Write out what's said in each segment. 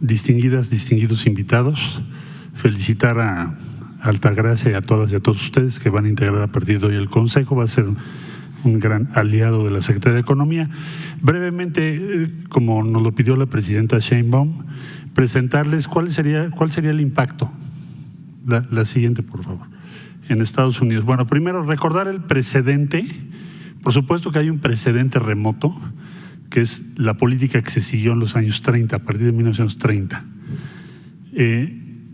distinguidos invitados, felicitar a Altagracia y a todas y a todos ustedes que van a integrar a partir de hoy el Consejo. Va a ser un gran aliado de la Secretaría de Economía. Brevemente, como nos lo pidió la presidenta Sheinbaum, presentarles cuál sería el impacto. La siguiente, por favor, en Estados Unidos. Bueno, primero recordar el precedente. Por supuesto que hay un precedente remoto, que es la política que se siguió en los años 30, a partir de 1930,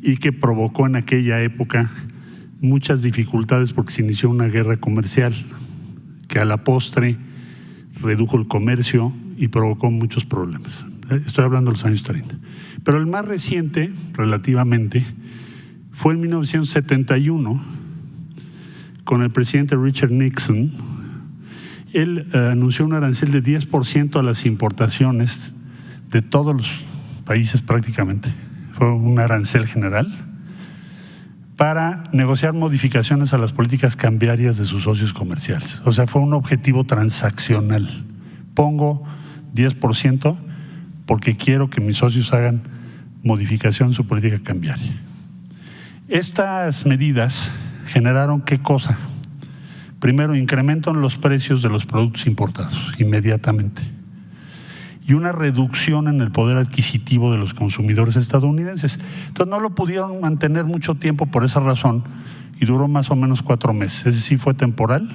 y que provocó en aquella época muchas dificultades porque se inició una guerra comercial que a la postre redujo el comercio y provocó muchos problemas. Estoy hablando de los años 30. Pero el más reciente, relativamente, fue en 1971, con el presidente Richard Nixon. Él anunció un arancel de 10% a las importaciones de todos los países prácticamente. Fue un arancel general para negociar modificaciones a las políticas cambiarias de sus socios comerciales. O sea, fue un objetivo transaccional. Pongo 10% porque quiero que mis socios hagan modificación en su política cambiaria. Estas medidas generaron ¿qué cosa? Primero, incremento en los precios de los productos importados inmediatamente y una reducción en el poder adquisitivo de los consumidores estadounidenses. Entonces no lo pudieron mantener mucho tiempo por esa razón y duró más o menos 4 meses. Es decir, fue temporal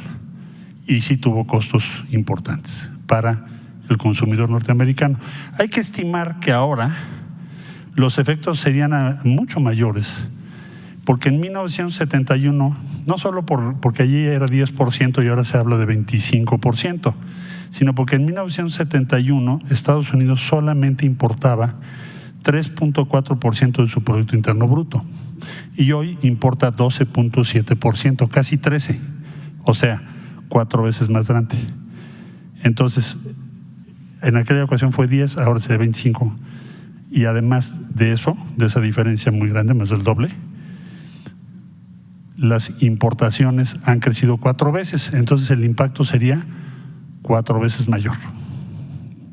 y sí tuvo costos importantes para el consumidor norteamericano. Hay que estimar que ahora los efectos serían mucho mayores, porque en 1971, no solo porque allí era 10% y ahora se habla de 25%, sino porque en 1971 Estados Unidos solamente importaba 3.4% de su Producto Interno Bruto y hoy importa 12.7%, casi 13%, o sea, 4 veces más grande. Entonces, en aquella ocasión fue 10, ahora será 25%, y además de eso, de esa diferencia muy grande, más del doble, las importaciones han crecido 4 veces, entonces el impacto sería 4 veces mayor,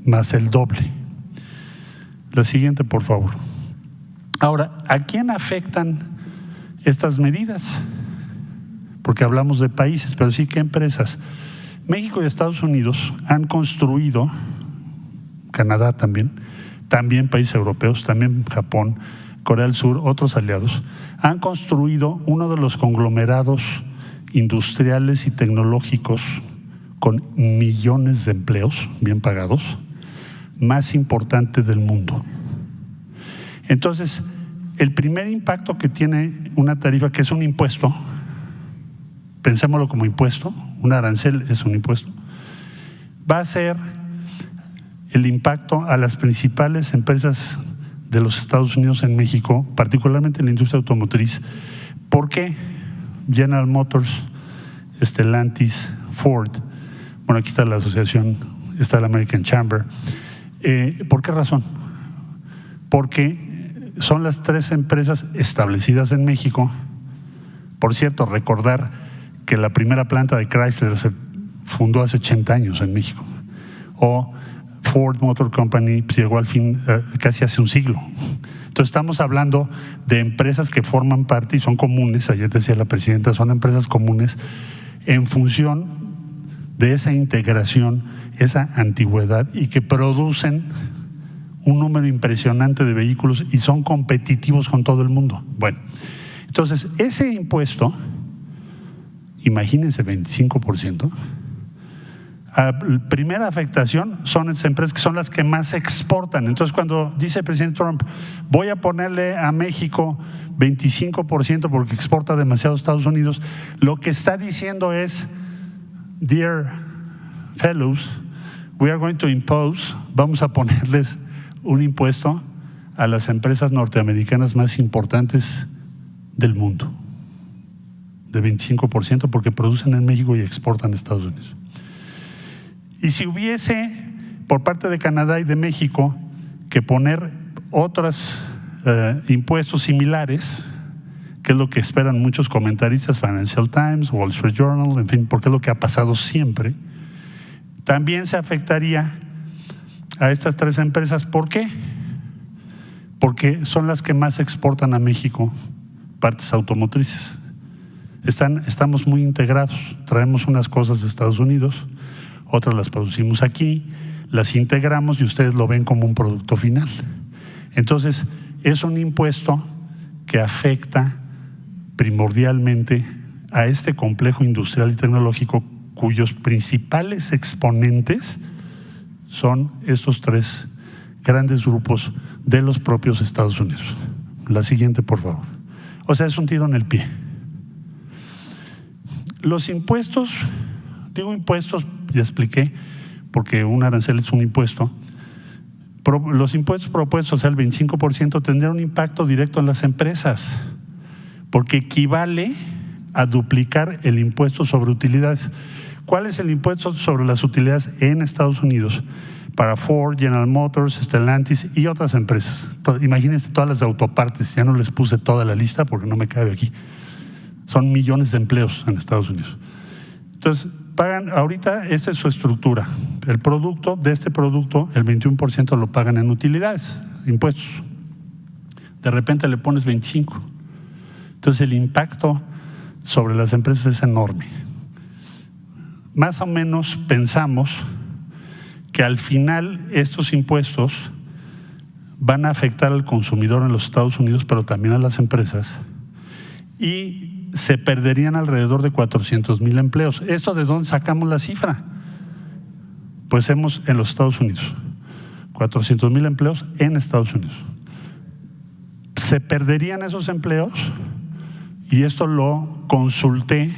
más el doble. La siguiente, por favor. Ahora, ¿a quién afectan estas medidas? Porque hablamos de países, pero sí, ¿qué empresas? México y Estados Unidos han construido, Canadá también países europeos, también Japón, Corea del Sur, otros aliados, han construido uno de los conglomerados industriales y tecnológicos con millones de empleos bien pagados más importante del mundo. Entonces, el primer impacto que tiene una tarifa, que es un impuesto, pensémoslo como impuesto, un arancel es un impuesto, va a ser el impacto a las principales empresas de los Estados Unidos en México, particularmente en la industria automotriz. ¿Por qué? General Motors, Stellantis, Ford, bueno, aquí está la asociación, está la American Chamber. ¿Por qué razón? Porque son las 3 empresas establecidas en México. Por cierto, recordar que la primera planta de Chrysler se fundó hace 80 años en México. O Ford Motor Company pues, llegó al fin casi hace un siglo. Entonces estamos hablando de empresas que forman parte y son comunes, ayer decía la presidenta, son empresas comunes en función de esa integración, esa antigüedad y que producen un número impresionante de vehículos y son competitivos con todo el mundo. Bueno, entonces ese impuesto, imagínense 25%, primera afectación son esas empresas que son las que más exportan. Entonces, cuando dice el presidente Trump, voy a ponerle a México 25% porque exporta demasiado a Estados Unidos, lo que está diciendo es, dear fellows, we are going to impose, vamos a ponerles un impuesto a las empresas norteamericanas más importantes del mundo, de 25%, porque producen en México y exportan a Estados Unidos. Y si hubiese por parte de Canadá y de México que poner otros impuestos similares, que es lo que esperan muchos comentaristas, Financial Times, Wall Street Journal, en fin, porque es lo que ha pasado siempre, también se afectaría a estas 3 empresas. ¿Por qué? porque son las que más exportan a México partes automotrices. Estamos muy integrados, traemos unas cosas de Estados Unidos, otras las producimos aquí, las integramos y ustedes lo ven como un producto final. Entonces, es un impuesto que afecta primordialmente a este complejo industrial y tecnológico cuyos principales exponentes son estos tres grandes grupos de los propios Estados Unidos. La siguiente, por favor. O sea, es un tiro en el pie. Los impuestos, digo impuestos, ya expliqué, porque un arancel es un impuesto. Los impuestos propuestos, o sea, el 25%, tendrán un impacto directo en las empresas, porque equivale a duplicar el impuesto sobre utilidades. ¿Cuál es el impuesto sobre las utilidades en Estados Unidos? Para Ford, General Motors, Stellantis y otras empresas. Imagínense todas las de autopartes, ya no les puse toda la lista porque no me cabe aquí. Son millones de empleos en Estados Unidos. Entonces, pagan, ahorita esta es su estructura. El producto, de este producto, el 21% lo pagan en utilidades, impuestos. De repente le pones 25%. Entonces, el impacto sobre las empresas es enorme. Más o menos pensamos que al final estos impuestos van a afectar al consumidor en los Estados Unidos, pero también a las empresas, y se perderían alrededor de 400,000 empleos. ¿Esto de dónde sacamos la cifra? Pues en los Estados Unidos, 400,000 empleos en Estados Unidos. Se perderían esos empleos, y esto lo consulté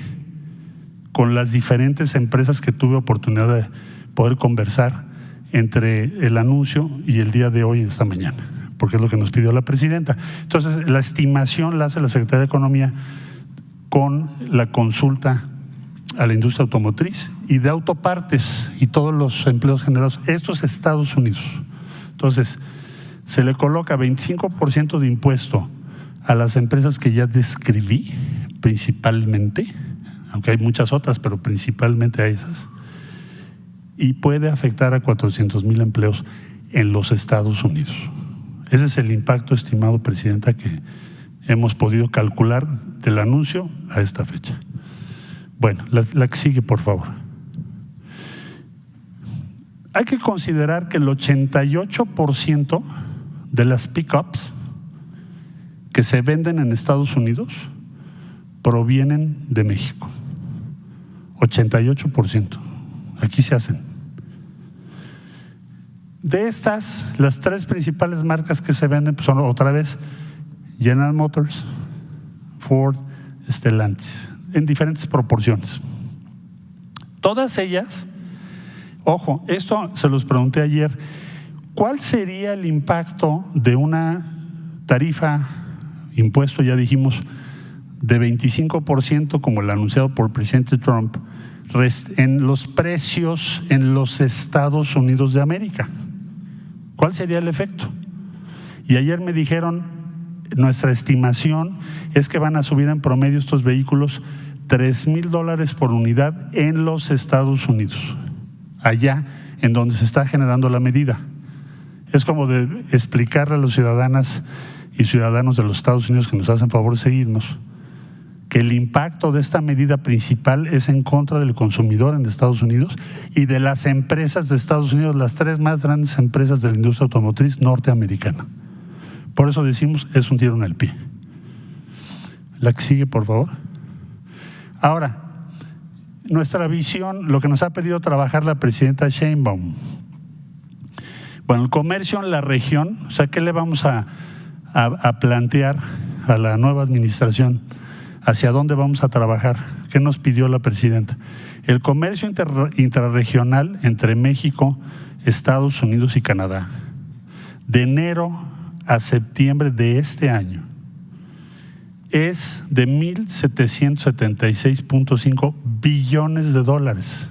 con las diferentes empresas que tuve oportunidad de poder conversar entre el anuncio y el día de hoy, esta mañana, porque es lo que nos pidió la presidenta. Entonces, la estimación la hace la Secretaría de Economía con la consulta a la industria automotriz y de autopartes y todos los empleos generados. Esto es Estados Unidos. Entonces, se le coloca 25% de impuesto a las empresas que ya describí, principalmente, aunque hay muchas otras, pero principalmente a esas, y puede afectar a 400,000 empleos en los Estados Unidos. Ese es el impacto estimado, Presidenta, que hemos podido calcular del anuncio a esta fecha. Bueno, la que sigue, por favor. Hay que considerar que el 88% de las pick-ups que se venden en Estados Unidos provienen de México. 88%. Aquí se hacen. De estas, las tres principales marcas que se venden pues son otra vez General Motors, Ford, Stellantis, en diferentes proporciones. Todas ellas, ojo, esto se los pregunté ayer, ¿cuál sería el impacto de una tarifa, impuesto, ya dijimos, de 25%, como el anunciado por el presidente Trump, en los precios en los Estados Unidos de América? ¿Cuál sería el efecto? Y ayer me dijeron, nuestra estimación es que van a subir en promedio estos vehículos $3,000 por unidad en los Estados Unidos, allá en donde se está generando la medida. Es como de explicarle a los ciudadanas y ciudadanos de los Estados Unidos que nos hacen favor de seguirnos, que el impacto de esta medida principal es en contra del consumidor en Estados Unidos y de las empresas de Estados Unidos, las tres más grandes empresas de la industria automotriz norteamericana. Por eso decimos, es un tiro en el pie. La que sigue, por favor. Ahora, nuestra visión, lo que nos ha pedido trabajar la presidenta Sheinbaum. Bueno, el comercio en la región, o sea, ¿qué le vamos a plantear a la nueva administración? ¿Hacia dónde vamos a trabajar? ¿Qué nos pidió la presidenta? El comercio intrarregional entre México, Estados Unidos y Canadá, de enero a septiembre de este año, es de $1,776.5 billones.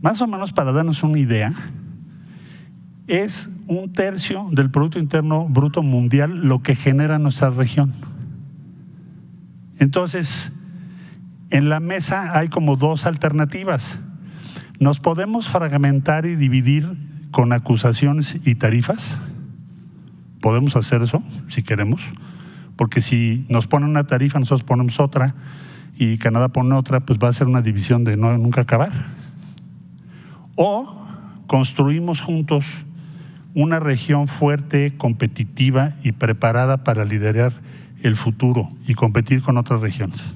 Más o menos, para darnos una idea, es 1/3 del Producto Interno Bruto Mundial lo que genera nuestra región. Entonces, en la mesa hay como dos alternativas. ¿Nos podemos fragmentar y dividir con acusaciones y tarifas? Podemos hacer eso si queremos, porque si nos ponen una tarifa, nosotros ponemos otra y Canadá pone otra, pues va a ser una división de no nunca acabar. O construimos juntos una región fuerte, competitiva y preparada para liderar el futuro y competir con otras regiones.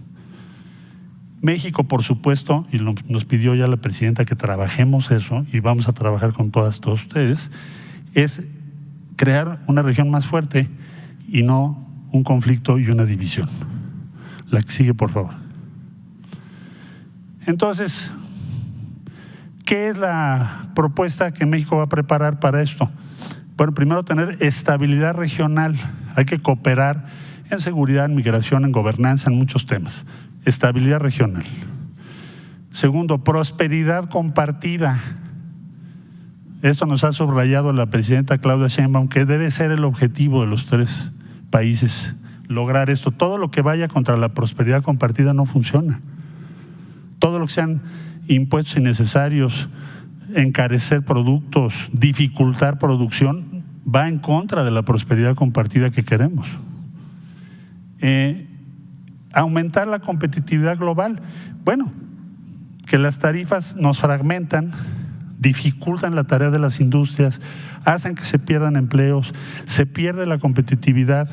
México, por supuesto, y nos pidió ya la presidenta que trabajemos eso, y vamos a trabajar con todos ustedes, es crear una región más fuerte y no un conflicto y una división. La que sigue, por favor. Entonces, ¿qué es la propuesta que México va a preparar para esto? Bueno, primero tener estabilidad regional. Hay que cooperar en seguridad, en migración, en gobernanza, en muchos temas. Estabilidad regional. Segundo, prosperidad compartida. Esto nos ha subrayado la presidenta Claudia Sheinbaum, que debe ser el objetivo de los tres países, lograr esto. Todo lo que vaya contra la prosperidad compartida no funciona. Todo lo que sean impuestos innecesarios, encarecer productos, dificultar producción, va en contra de la prosperidad compartida que queremos. Aumentar la competitividad global. Bueno, que las tarifas nos fragmentan, dificultan la tarea de las industrias, hacen que se pierdan empleos, se pierde la competitividad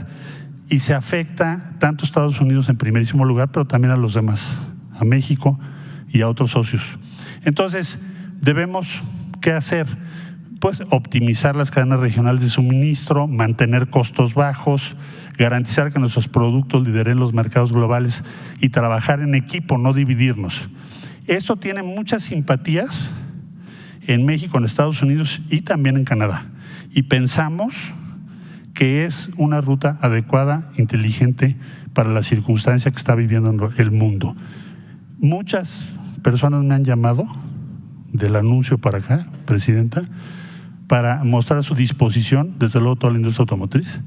y se afecta tanto a Estados Unidos en primerísimo lugar, pero también a los demás, a México y a otros socios. Entonces, debemos, ¿qué hacer? Pues optimizar las cadenas regionales de suministro, mantener costos bajos, garantizar que nuestros productos lideren los mercados globales y trabajar en equipo, no dividirnos. Esto tiene muchas simpatías en México, en Estados Unidos y también en Canadá. Y pensamos que es una ruta adecuada, inteligente para la circunstancia que está viviendo el mundo. Muchas personas me han llamado del anuncio para acá, presidenta, para mostrar su disposición, desde luego toda la industria automotriz,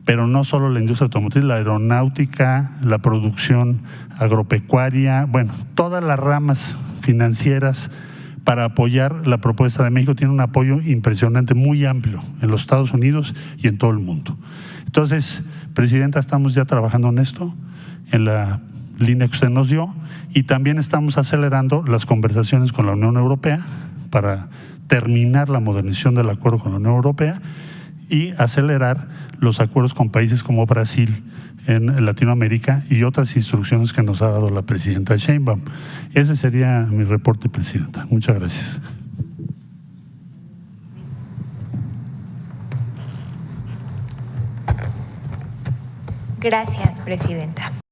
pero no solo la industria automotriz, la aeronáutica, la producción agropecuaria, bueno, todas las ramas financieras para apoyar la propuesta de México. Tiene un apoyo impresionante, muy amplio en los Estados Unidos y en todo el mundo. Entonces, presidenta, estamos ya trabajando en esto, en la línea que usted nos dio, y también estamos acelerando las conversaciones con la Unión Europea para terminar la modernización del acuerdo con la Unión Europea y acelerar los acuerdos con países como Brasil en Latinoamérica y otras instrucciones que nos ha dado la presidenta Sheinbaum. Ese sería mi reporte, presidenta. Muchas gracias. Gracias, presidenta.